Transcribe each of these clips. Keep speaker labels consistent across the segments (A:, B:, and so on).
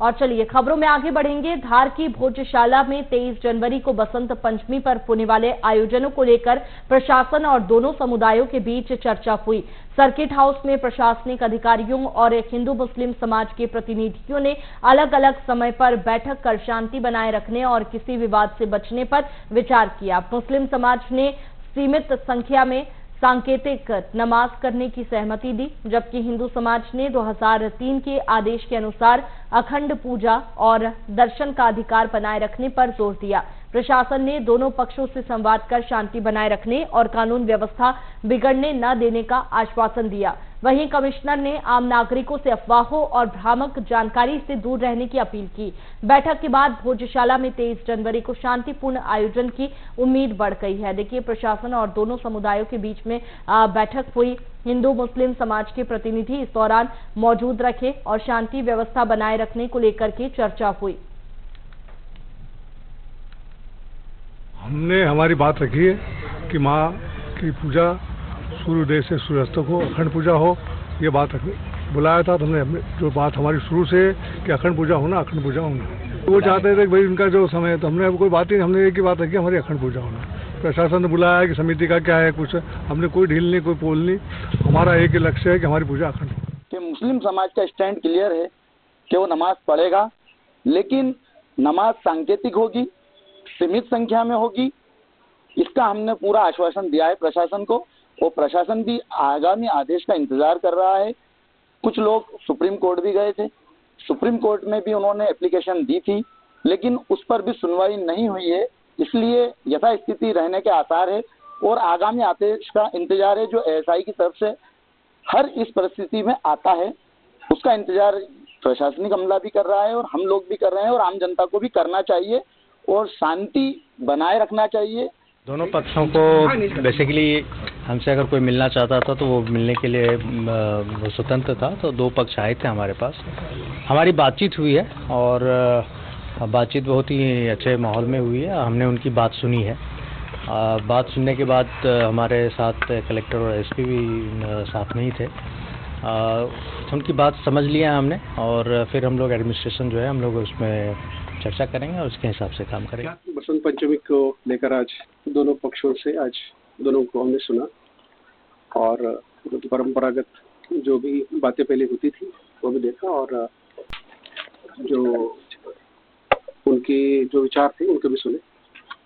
A: और चलिए खबरों में आगे बढ़ेंगे। धार की भोजशाला में 23 जनवरी को बसंत पंचमी पर होने वाले आयोजनों को लेकर प्रशासन और दोनों समुदायों के बीच चर्चा हुई। सर्किट हाउस में प्रशासनिक अधिकारियों और हिंदू मुस्लिम समाज के प्रतिनिधियों ने अलग अलग समय पर बैठक कर शांति बनाए रखने और किसी विवाद से बचने पर विचार किया। मुस्लिम समाज ने सीमित संख्या में सांकेतिक नमाज करने की सहमति दी, जबकि हिंदू समाज ने 2003 के आदेश के अनुसार अखंड पूजा और दर्शन का अधिकार बनाए रखने पर जोर दिया। प्रशासन ने दोनों पक्षों से संवाद कर शांति बनाए रखने और कानून व्यवस्था बिगड़ने न देने का आश्वासन दिया। वहीं कमिश्नर ने आम नागरिकों से अफवाहों और भ्रामक जानकारी से दूर रहने की अपील की। बैठक के बाद भोजशाला में 23 जनवरी को शांतिपूर्ण आयोजन की उम्मीद बढ़ गई है। देखिए, प्रशासन और दोनों समुदायों के बीच में बैठक हुई। हिंदू मुस्लिम समाज के प्रतिनिधि इस दौरान मौजूद रखे और शांति व्यवस्था बनाए रखने को लेकर के चर्चा हुई।
B: हमने हमारी बात रखी है कि माँ की पूजा सूर्योदय से सूर्यास्त हो, अखंड पूजा हो। ये बात बुलाया था तो हमने जो बात हमारी शुरू से कि अखंड पूजा होना, अखंड पूजा होना। वो चाहते थे कि भाई उनका जो समय है, तो हमने कोई बात ही नहीं, हमने एक ही बात रखी, हमारी अखंड पूजा होना। प्रशासन ने बुलाया कि समिति का क्या है, कुछ हमने कोई ढील नहीं, कोई पोल नहीं। हमारा एक ही लक्ष्य है कि हमारी पूजा अखंड हो।
C: कि मुस्लिम समाज का स्टैंड क्लियर है कि वो नमाज पढ़ेगा, लेकिन नमाज सांकेतिक होगी, सीमित संख्या में होगी। इसका हमने पूरा आश्वासन दिया है प्रशासन को, और प्रशासन भी आगामी आदेश का इंतजार कर रहा है। कुछ लोग सुप्रीम कोर्ट भी गए थे, सुप्रीम कोर्ट में भी उन्होंने एप्लीकेशन दी थी, लेकिन उस पर भी सुनवाई नहीं हुई है। इसलिए यथास्थिति रहने के आसार है और आगामी आदेश का इंतजार है जो एएसआई की तरफ से हर इस परिस्थिति में आता है। उसका इंतजार प्रशासनिक अमला भी कर रहा है और हम लोग भी कर रहे हैं, और आम जनता को भी करना चाहिए और शांति बनाए रखना चाहिए।
D: दोनों पक्षों को बेसिकली हमसे अगर कोई मिलना चाहता था तो वो मिलने के लिए स्वतंत्र था। तो दो पक्ष आए थे हमारे पास, हमारी बातचीत हुई है और बातचीत बहुत ही अच्छे माहौल में हुई है। हमने उनकी बात सुनी है। बात सुनने के बाद हमारे साथ कलेक्टर और एसपी भी साथ में ही थे। उनकी बात समझ लिया हमने और फिर हम लोग एडमिनिस्ट्रेशन जो है हम लोग उसमें चर्चा करेंगे और उसके हिसाब से काम करेंगे।
E: बसंत पंचमी को लेकर आज दोनों पक्षों से दोनों को हमने सुना और परंपरागत जो भी बातें पहले होती थी वो भी देखा, और जो उनके जो विचार थे उनको भी सुने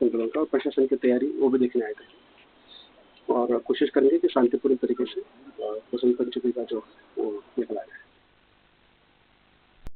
E: उनका, और प्रशासन की तैयारी वो भी देखने आए थे। और कोशिश करेंगे कि शांतिपूर्ण तरीके से बसंत पंचमी का जो निकला है।